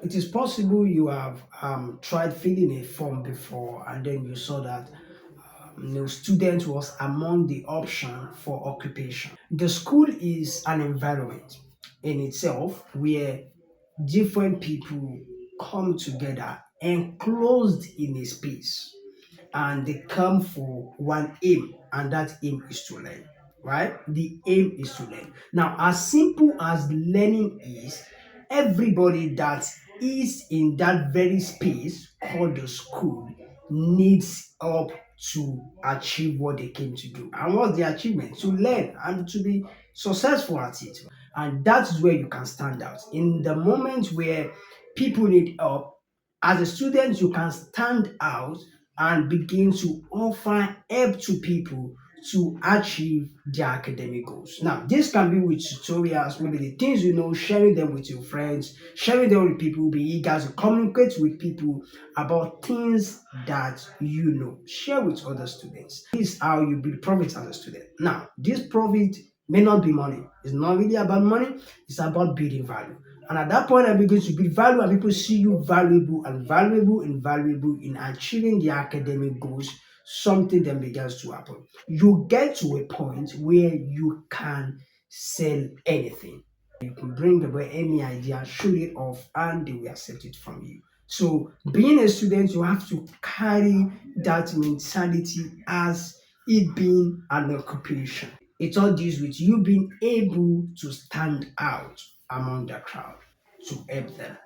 It is possible you have tried filling a form before and then you saw that student was among the option for occupation. The school is an environment in itself where different people come together enclosed in a space and they come for one aim, and that aim is to learn. Right? The aim is to learn. Now, as simple as learning is, everybody that is in that very space called the school needs help to achieve what they came to do. And what's the achievement? To learn and to be successful at it. And that's where you can stand out. In the moment where people need help, as a student, you can stand out and begin to offer help to people to achieve their academic goals. Now, this can be with tutorials, maybe the things you know, sharing them with your friends, sharing them with people, be eager to communicate with people about things that you know. Share with other students. This is how you build profit as a student. Now, this profit may not be money. It's not really about money, it's about building value. And at that point, I begin to build value, and people see you valuable in achieving the academic goals. Something then begins to happen. You get to a point where you can sell anything. You can bring about any idea, shoot it off, and they will accept it from you. So, being a student, you have to carry that mentality as it being an occupation. It all deals with you being able to stand out among the crowd to help them.